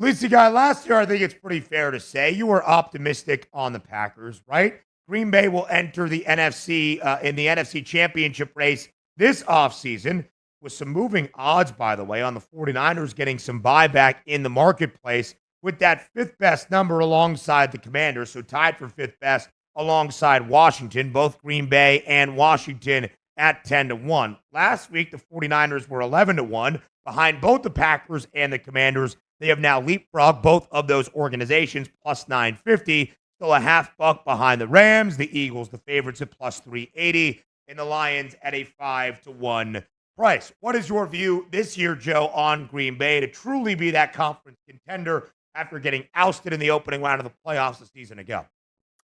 Lisa, guy, last year, I think it's pretty fair to say you were optimistic on the Packers, right? Green Bay will enter the NFC in the NFC Championship race this offseason with some moving odds, by the way, on the 49ers getting some buyback in the marketplace with that fifth best number alongside the Commanders, so tied for fifth best alongside Washington, both Green Bay and Washington at 10-1. Last week, the 49ers were 11-1 behind both the Packers and the Commanders. They have now leapfrogged both of those organizations plus 950, still a $0.50 behind the Rams, the Eagles, the favorites at plus 380, and the Lions at a 5-1 price. What is your view this year, Joe, on Green Bay to truly be that conference contender after getting ousted in the opening round of the playoffs a season ago?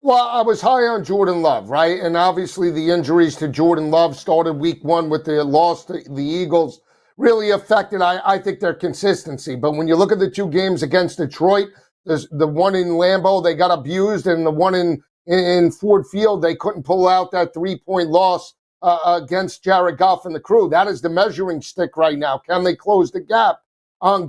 Well, I was high on Jordan Love, right? And obviously the injuries to Jordan Love started week one with the loss to the Eagles really affected, I think, their consistency. But when you look at the two games against Detroit, there's the one in Lambeau, they got abused, and the one in Ford Field, they couldn't pull out that 3-point loss against Jared Goff and the crew. That is the measuring stick right now. Can they close the gap on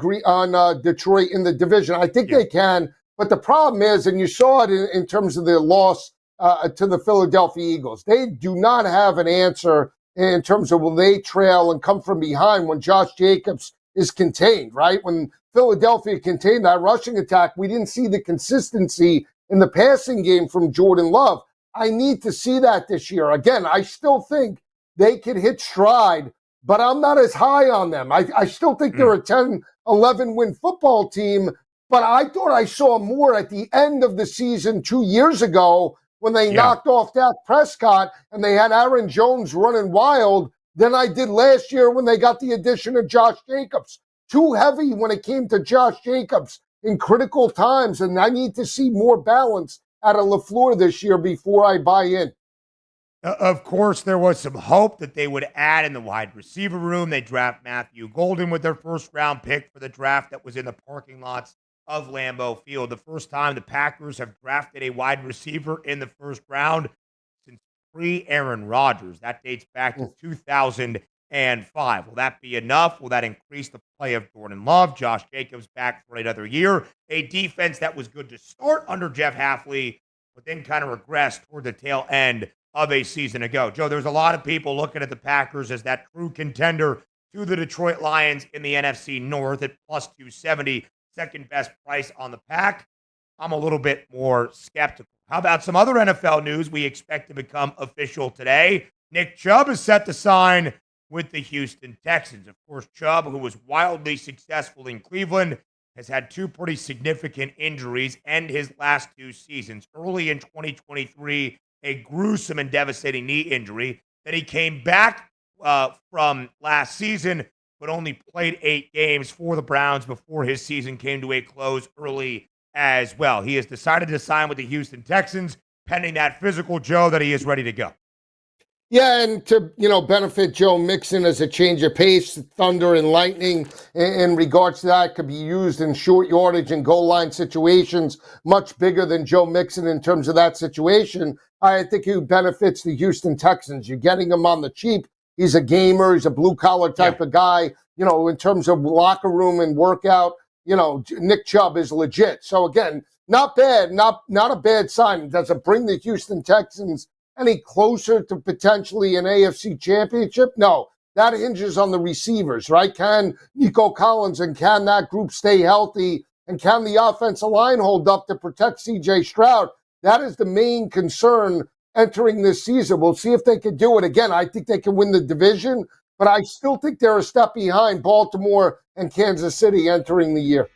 Detroit in the division? I think they can. But the problem is, and you saw it in terms of the loss to the Philadelphia Eagles, they do not have an answer in terms of will they trail and come from behind when Josh Jacobs is contained, right? When Philadelphia contained that rushing attack, we didn't see the consistency in the passing game from Jordan Love. I need to see that this year. Again, I still think they could hit stride, but I'm not as high on them. I still think they're a 10-11 win football team, but I thought I saw more at the end of the season 2 years ago when they knocked off Dak Prescott and they had Aaron Jones running wild than I did last year when they got the addition of Josh Jacobs. Too heavy when it came to Josh Jacobs in critical times, and I need to see more balance out of LaFleur this year before I buy in. Of course, there was some hope that they would add in the wide receiver room. They draft Matthew Golden with their first-round pick for the draft that was in the parking lots of Lambeau Field. The first time the Packers have drafted a wide receiver in the first round since pre-Aaron Rodgers. That dates back to 2005. Will that be enough? Will that increase the play of Jordan Love? Josh Jacobs back for another year. A defense that was good to start under Jeff Hafley, but then kind of regressed toward the tail end of a season ago. Joe, there's a lot of people looking at the Packers as that true contender to the Detroit Lions in the NFC North at plus 270. Second best price on the pack. I'm a little bit more skeptical. How about some other NFL news we expect to become official today? Nick Chubb is set to sign with the Houston Texans. Of course, Chubb, who was wildly successful in Cleveland, has had two pretty significant injuries end his last two seasons. Early in 2023, a gruesome and devastating knee injury. Then he came back from last season, but only played 8 games for the Browns before his season came to a close early as well. He has decided to sign with the Houston Texans, pending that physical, Joe, that he is ready to go. Yeah, and to, benefit Joe Mixon as a change of pace, thunder and lightning in regards to that could be used in short yardage and goal line situations, much bigger than Joe Mixon in terms of that situation. I think he benefits the Houston Texans. You're getting him on the cheap. He's a gamer. He's a blue-collar type of guy. In terms of locker room and workout, Nick Chubb is legit. So, again, not bad, not a bad sign. Does it bring the Houston Texans any closer to potentially an AFC championship? No, that hinges on the receivers, right? Can Nico Collins and can that group stay healthy? And can the offensive line hold up to protect C.J. Stroud? That is the main concern entering this season. We'll see if they can do it again. I think they can win the division, but I still think they're a step behind Baltimore and Kansas City entering the year.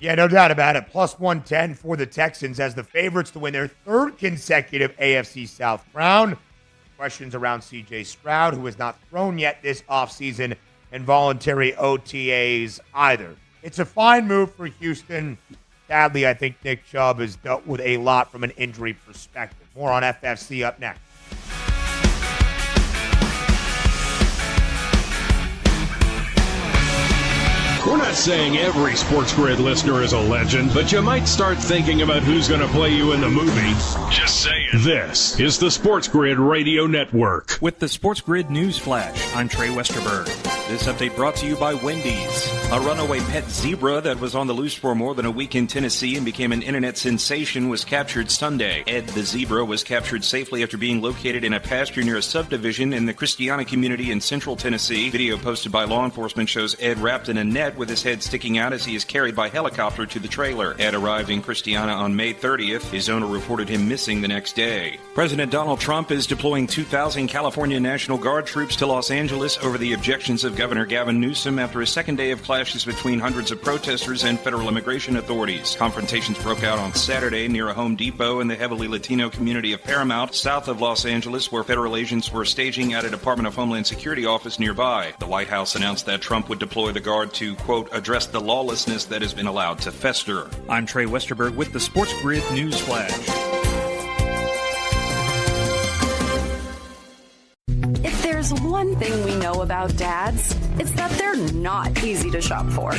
Yeah, no doubt about it. Plus 110 for the Texans as the favorites to win their third consecutive AFC South crown. Questions around C.J. Stroud, who has not thrown yet this offseason, and voluntary OTAs either. It's a fine move for Houston. Sadly, I think Nick Chubb has dealt with a lot from an injury perspective. More on FFC up next. We're not saying every SportsGrid listener is a legend, but you might start thinking about who's going to play you in the movie. Just saying. This is the SportsGrid Radio Network. With the SportsGrid News Flash, I'm Trey Westerberg. This update brought to you by Wendy's. A runaway pet zebra that was on the loose for more than a week in Tennessee and became an internet sensation was captured Sunday. Ed the zebra was captured safely after being located in a pasture near a subdivision in the Christiana community in central Tennessee. Video posted by law enforcement shows Ed wrapped in a net with his head sticking out as he is carried by helicopter to the trailer. Ed arrived in Christiana on May 30th. His owner reported him missing the next day. President Donald Trump is deploying 2,000 California National Guard troops to Los Angeles over the objections of Governor Gavin Newsom after a second day of clashes between hundreds of protesters and federal immigration authorities. Confrontations broke out on Saturday near a Home Depot in the heavily Latino community of Paramount, south of Los Angeles, where federal agents were staging at a Department of Homeland Security office nearby. The White House announced that Trump would deploy the Guard to, quote, address the lawlessness that has been allowed to fester. I'm Trey Westerberg with the SportsGrid News Flash. If there's one thing we know about dads, it's that they're not easy to shop for.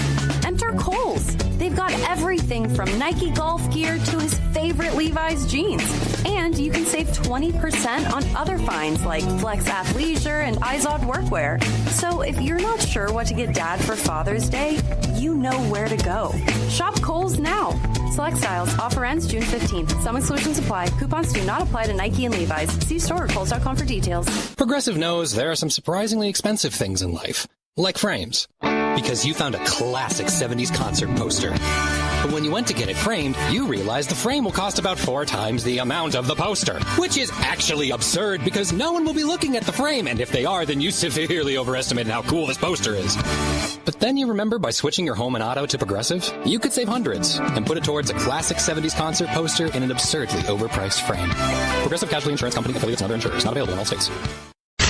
Enter Kohl's. They've got everything from Nike golf gear to his favorite Levi's jeans. And you can save 20% on other finds like Flex Athleisure and Izod workwear. So if you're not sure what to get dad for Father's Day, you know where to go. Shop Kohl's now. Select styles. Offer ends June 15th. Some exclusions apply. Coupons do not apply to Nike and Levi's. See store or Kohl's.com for details. Progressive knows there are some surprisingly expensive things in life, like frames. Because you found a classic 70s concert poster. But when you went to get it framed, you realized the frame will cost about 4 times the amount of the poster. Which is actually absurd because no one will be looking at the frame, and if they are, then you severely overestimated how cool this poster is. But then you remember by switching your home and auto to Progressive, you could save hundreds and put it towards a classic 70s concert poster in an absurdly overpriced frame. Progressive Casualty Insurance Company, affiliates, and other insurers. Not available in all states.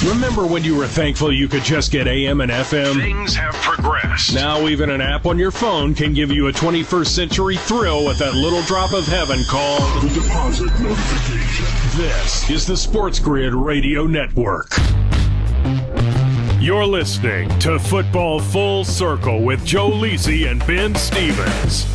Remember when you were thankful you could just get AM and FM? Things have progressed. Now even an app on your phone can give you a 21st century thrill with that little drop of heaven called the deposit notification. This is the SportsGrid Radio Network. You're listening to Football Full Circle with Joe Lisi and Ben Stevens.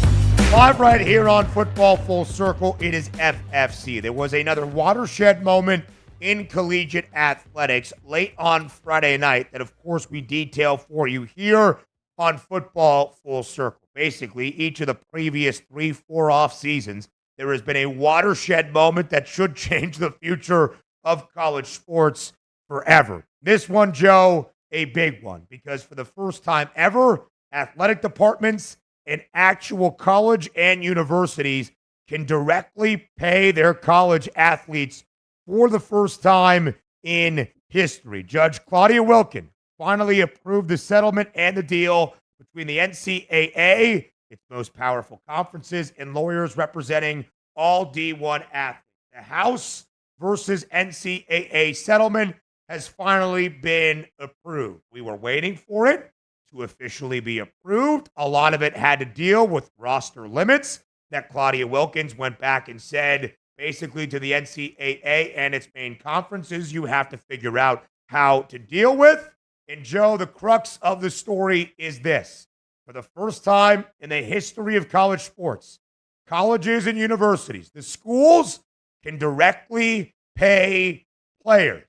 Live right here on Football Full Circle, it is FFC. There was another watershed moment in collegiate athletics late on Friday night that, of course, we detail for you here on Football Full Circle. Basically, each of the previous 3-4 off seasons, there has been a watershed moment that should change the future of college sports forever. This one, Joe, a big one, because for the first time ever, athletic departments in actual college and universities can directly pay their college athletes for the first time in history. Judge Claudia Wilkin finally approved the settlement and the deal between the NCAA, its most powerful conferences, and lawyers representing all D1 athletes. The House versus NCAA settlement has finally been approved. We were waiting for it to officially be approved. A lot of it had to deal with roster limits that Claudia Wilkins went back and said basically to the NCAA and its main conferences, you have to figure out how to deal with. And Joe, the crux of the story is this. For the first time in the history of college sports, colleges and universities, the schools can directly pay players.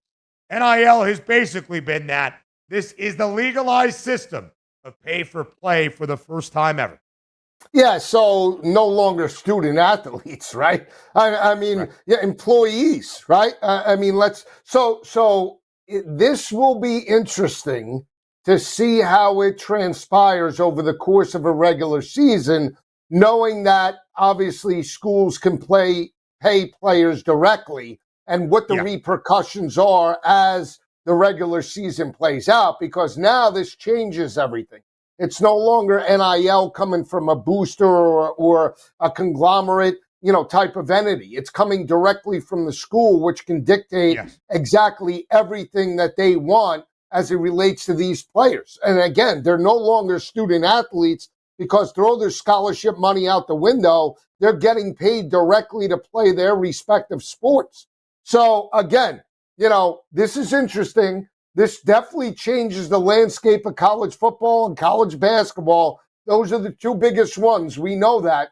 NIL has basically been that. This is the legalized system of pay for play for the first time ever. Yeah, so no longer student athletes, right? I mean, right. Yeah, employees, right? This will be interesting to see how it transpires over the course of a regular season, knowing that obviously schools can pay players directly and what the repercussions are as the regular season plays out, because now this changes everything. It's no longer NIL coming from a booster or a conglomerate, type of entity. It's coming directly from the school, which can dictate exactly everything that they want as it relates to these players. And again, they're no longer student athletes because throw their scholarship money out the window. They're getting paid directly to play their respective sports. So again, this is interesting. This definitely changes the landscape of college football and college basketball. Those are the two biggest ones. We know that.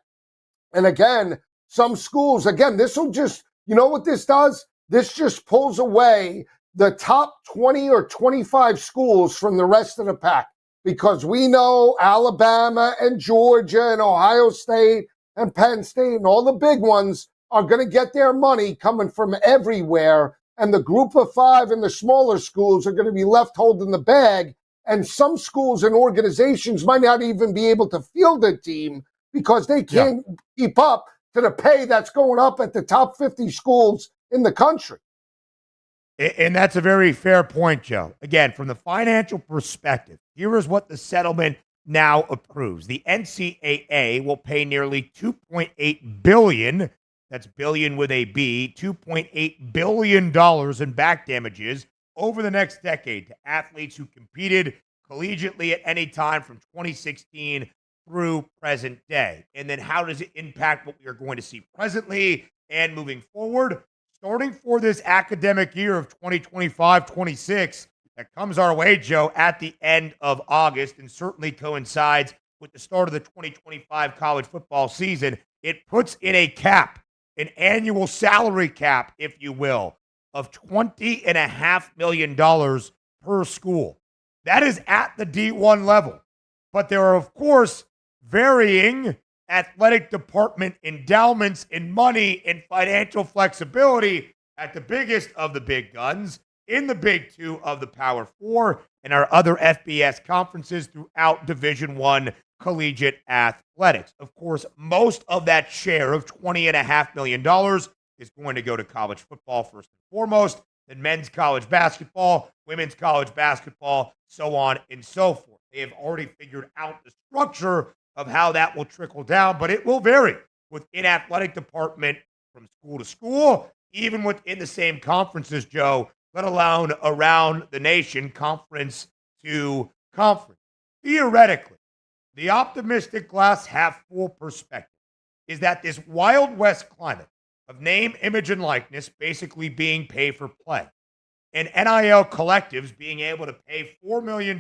And again, some schools, this will just, what this does? This just pulls away the top 20 or 25 schools from the rest of the pack, because we know Alabama and Georgia and Ohio State and Penn State and all the big ones are going to get their money coming from everywhere. And the group of five and the smaller schools are going to be left holding the bag. And some schools and organizations might not even be able to field a team because they can't keep up to the pay that's going up at the top 50 schools in the country. And that's a very fair point, Joe. Again, from the financial perspective, here is what the settlement now approves. The NCAA will pay nearly $2.8 billion. That's billion with a B, $2.8 billion in back damages over the next decade to athletes who competed collegiately at any time from 2016 through present day. And then how does it impact what we are going to see presently and moving forward? Starting for this academic year of 2025-26 that comes our way, Joe, at the end of August and certainly coincides with the start of the 2025 college football season, it puts in a cap, an annual salary cap, if you will, of $20.5 million per school. That is at the D1 level. But there are, of course, varying athletic department endowments in money and financial flexibility at the biggest of the big guns, in the big two of the Power Four, and our other FBS conferences throughout Division I collegiate athletics. Of course, most of that share of $20.5 million is going to go to college football first and foremost, then men's college basketball, women's college basketball, so on and so forth. They have already figured out the structure of how that will trickle down, but it will vary within athletic department from school to school, even within the same conferences, Joe, let alone around the nation, conference to conference. Theoretically, the optimistic glass half full perspective is that this Wild West climate of name, image, and likeness basically being pay for play, and NIL collectives being able to pay $4 million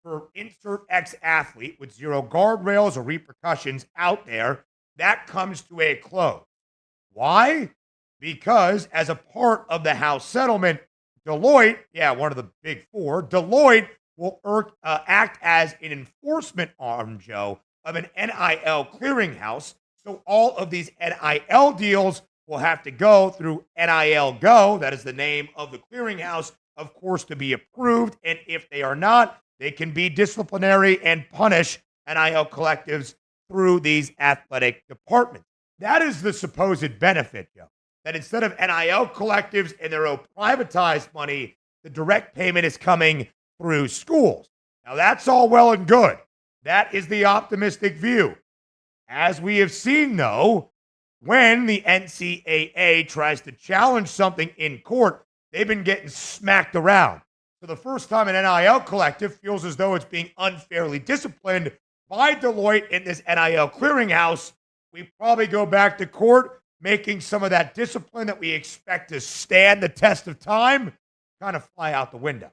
for insert X athlete with zero guardrails or repercussions out there, that comes to a close. Why? Because as a part of the House settlement, Deloitte, one of the big four, Deloitte will act as an enforcement arm, Joe, of an NIL clearinghouse. So all of these NIL deals will have to go through NIL Go. That is the name of the clearinghouse, of course, to be approved. And if they are not, they can be disciplinary and punish NIL collectives through these athletic departments. That is the supposed benefit, Joe. That instead of NIL collectives and their own privatized money, the direct payment is coming through schools. Now, that's all well and good. That is the optimistic view. As we have seen, though, when the NCAA tries to challenge something in court, they've been getting smacked around. For the first time, an NIL collective feels as though it's being unfairly disciplined by Deloitte in this NIL clearinghouse. We probably go back to court, making some of that discipline that we expect to stand the test of time kind of fly out the window.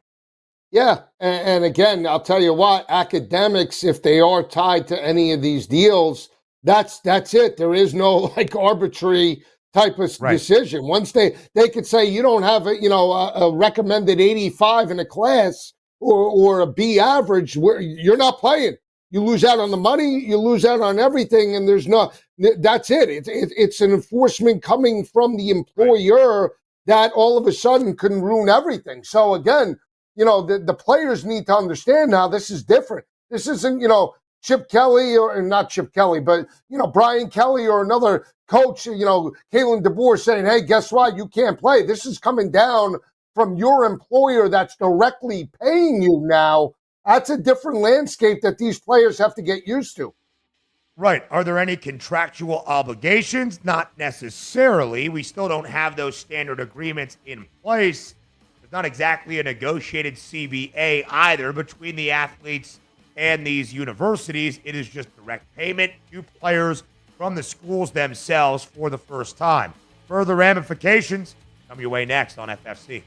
Yeah, and again, I'll tell you what, academics, if they are tied to any of these deals, that's it. There is no arbitrary type of decision. Once they could say you don't have a recommended 85 in a class or a B average, where you're not playing. You lose out on the money, you lose out on everything, and that's it. It's an enforcement coming from the employer that all of a sudden can ruin everything. So again, the players need to understand now this is different. This isn't, Chip Kelly or not Chip Kelly, but, Brian Kelly or another coach, Kalen DeBoer saying, hey, guess what? You can't play. This is coming down from your employer that's directly paying you now. That's a different landscape that these players have to get used to. Right. Are there any contractual obligations? Not necessarily. We still don't have those standard agreements in place. There's not exactly a negotiated CBA either between the athletes and these universities. It is just direct payment to players from the schools themselves for the first time. Further ramifications come your way next on FFC.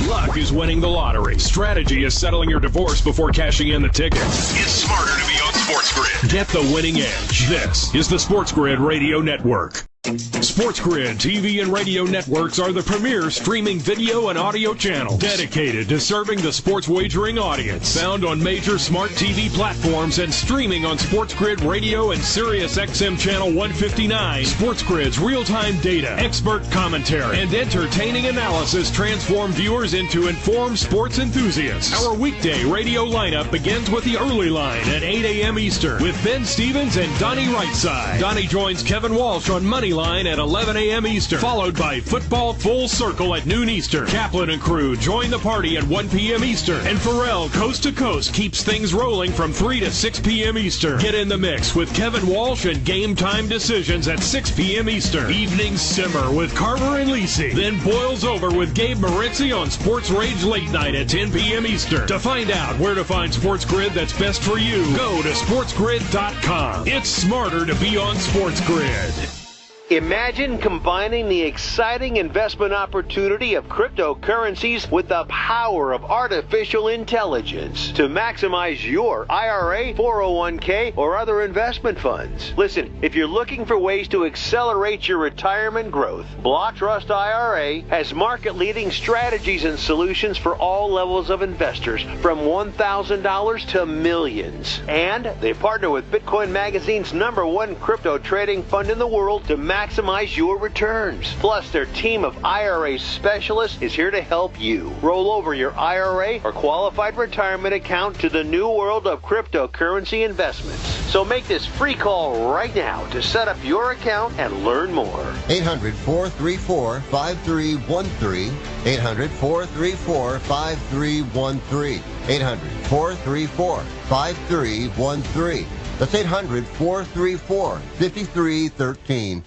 Luck is winning the lottery. Strategy is settling your divorce before cashing in the tickets. It's smarter to be on SportsGrid. Get the winning edge. This is the SportsGrid Radio Network. SportsGrid TV and radio networks are the premier streaming video and audio channels dedicated to serving the sports wagering audience. Found on major smart TV platforms and streaming on SportsGrid Radio and Sirius XM Channel 159. SportsGrid's real-time data, expert commentary, and entertaining analysis transform viewers into informed sports enthusiasts. Our weekday radio lineup begins with the early line at 8 a.m. Eastern with Ben Stevens and Donnie Rightside. Donnie joins Kevin Walsh on Moneyline at 11 a.m. Eastern, followed by Football Full Circle at noon Eastern. Kaplan and crew join the party at 1 p.m. Eastern, and Pharrell Coast to Coast keeps things rolling from 3 to 6 p.m. Eastern. Get in the mix with Kevin Walsh and Game Time Decisions at 6 p.m. Eastern. Evenings simmer with Carver and Lisi, then boils over with Gabe Moritzi on Sports Rage Late Night at 10 p.m. Eastern. To find out where to find SportsGrid that's best for you, go to sportsgrid.com. It's smarter to be on SportsGrid. Imagine combining the exciting investment opportunity of cryptocurrencies with the power of artificial intelligence to maximize your IRA, 401k, or other investment funds. Listen, if you're looking for ways to accelerate your retirement growth, Block Trust IRA has market-leading strategies and solutions for all levels of investors, from $1,000 to millions. And they partner with Bitcoin Magazine's #1 crypto trading fund in the world to maximize your returns. Plus, their team of IRA specialists is here to help you roll over your IRA or qualified retirement account to the new world of cryptocurrency investments. So make this free call right now to set up your account and learn more. 800-434-5313. 800-434-5313. 800-434-5313. That's 800-434-5313.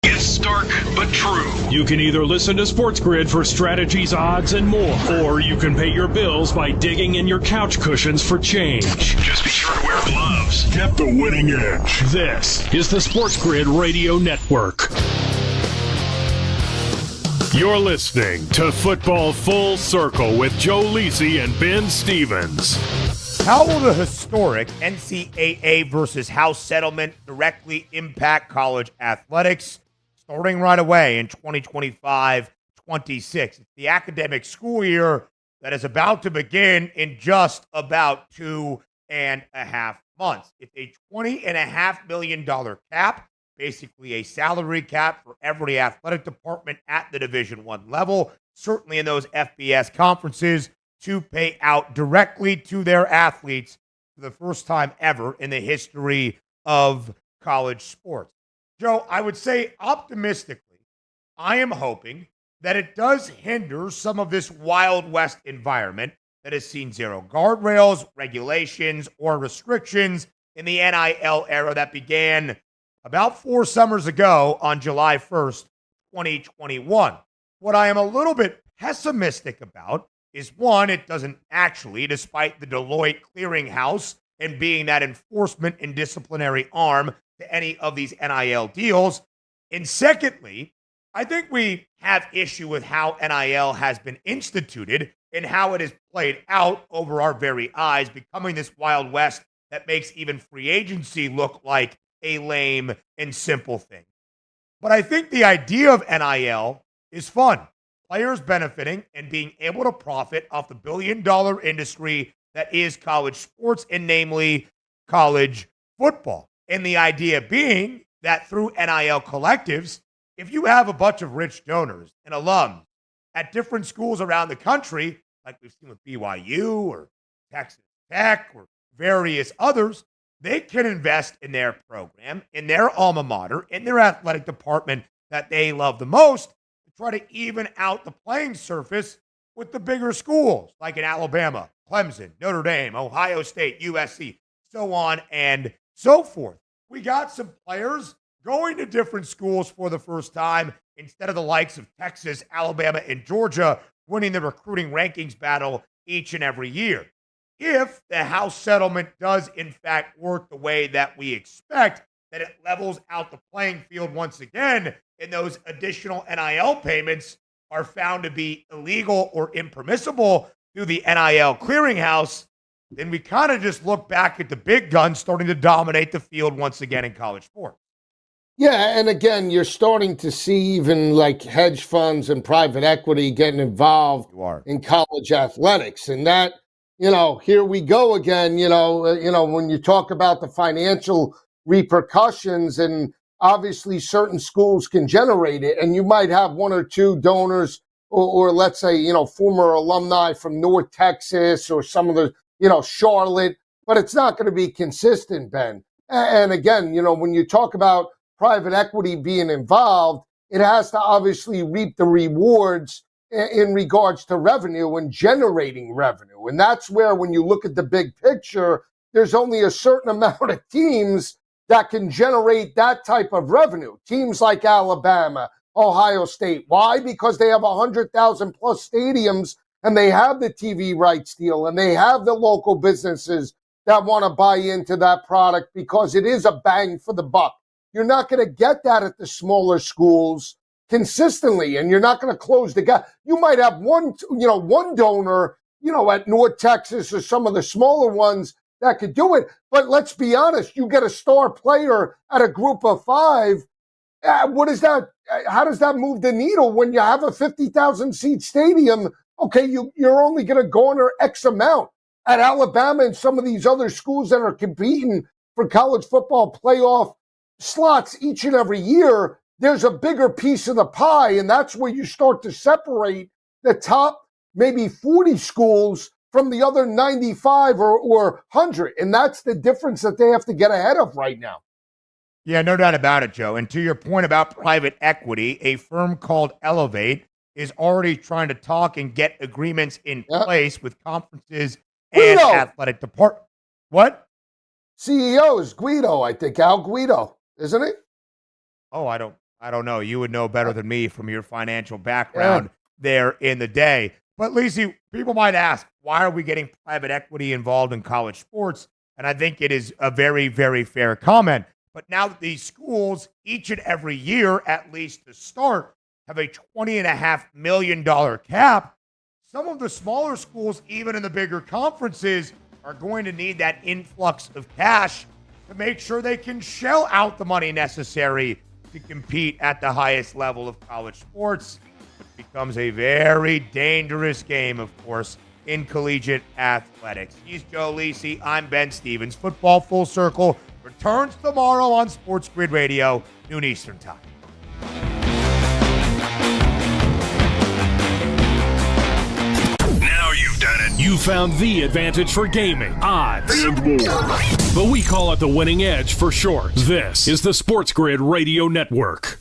It's stark but true. You can either listen to SportsGrid for strategies, odds, and more, or you can pay your bills by digging in your couch cushions for change. Just be sure to wear gloves. Get the winning edge. This is the SportsGrid Radio Network. You're listening to Football Full Circle with Joe Lisi and Ben Stevens. How will the historic NCAA versus House settlement directly impact college athletics starting right away in 2025-26? It's the academic school year that is about to begin in just about 2.5 months. It's a $20.5 million cap, basically a salary cap for every athletic department at the Division I level, certainly in those FBS conferences, to pay out directly to their athletes for the first time ever in the history of college sports. Joe, I would say optimistically, I am hoping that it does hinder some of this Wild West environment that has seen zero guardrails, regulations, or restrictions in the NIL era that began about 4 summers ago on July 1st, 2021. What I am a little bit pessimistic about is, one, it doesn't actually, despite the Deloitte clearinghouse and being that enforcement and disciplinary arm to any of these NIL deals. And secondly, I think we have issue with how NIL has been instituted and how it has played out over our very eyes, becoming this Wild West that makes even free agency look like a lame and simple thing. But I think the idea of NIL is fun. Players benefiting and being able to profit off the billion-dollar industry that is college sports, and namely college football. And the idea being that through NIL collectives, if you have a bunch of rich donors and alums at different schools around the country, like we've seen with BYU or Texas Tech or various others, they can invest in their program, in their alma mater, in their athletic department that they love the most, to try to even out the playing surface with the bigger schools like in Alabama, Clemson, Notre Dame, Ohio State, USC, so on and so forth. We got some players going to different schools for the first time instead of the likes of Texas, Alabama, and Georgia winning the recruiting rankings battle each and every year. If the House settlement does in fact work the way that we expect, that it levels out the playing field once again, and those additional NIL payments are found to be illegal or impermissible through the NIL clearinghouse, then we kind of just look back at the big guns starting to dominate the field once again in college sports. Yeah, and again, you're starting to see even like hedge funds and private equity getting involved in college athletics. And that, here we go again, when you talk about the financial repercussions, and obviously certain schools can generate it, and you might have 1 or 2 donors or let's say, former alumni from North Texas or some of the, Charlotte, but it's not going to be consistent, Ben. And again, when you talk about private equity being involved, it has to obviously reap the rewards in regards to revenue and generating revenue. And that's where, when you look at the big picture, there's only a certain amount of teams that can generate that type of revenue. Teams like Alabama, Ohio State. Why? Because they have 100,000 plus stadiums, and they have the TV rights deal, and they have the local businesses that want to buy into that product because it is a bang for the buck. You're not going to get that at the smaller schools consistently, and you're not going to close the gap. You might have one donor, at North Texas or some of the smaller ones that could do it. But let's be honest, you get a star player at a group of 5. What is that? How does that move the needle when you have a 50,000 seat stadium? Okay, you're only going to garner X amount. At Alabama and some of these other schools that are competing for college football playoff slots each and every year, there's a bigger piece of the pie, and that's where you start to separate the top maybe 40 schools from the other 95 or 100, and that's the difference that they have to get ahead of right now. Yeah, no doubt about it, Joe. And to your point about private equity, a firm called Elevate is already trying to talk and get agreements in place with conferences and athletic department. What? CEO is Guido, I think. Al Guido, isn't it? Oh, I don't know. You would know better than me from your financial background there in the day. But Lisi, people might ask, why are we getting private equity involved in college sports? And I think it is a very, very fair comment. But now that these schools, each and every year, at least to start, have a $20.5 million cap, some of the smaller schools, even in the bigger conferences, are going to need that influx of cash to make sure they can shell out the money necessary to compete at the highest level of college sports. It becomes a very dangerous game, of course, in collegiate athletics. He's Joe Lisi. I'm Ben Stevens. Football Full Circle returns tomorrow on SportsGrid Radio, noon Eastern Time. Now you've done it. You've You found the advantage for gaming, odds, and more. But we call it the winning edge for short. This is the SportsGrid Radio Network.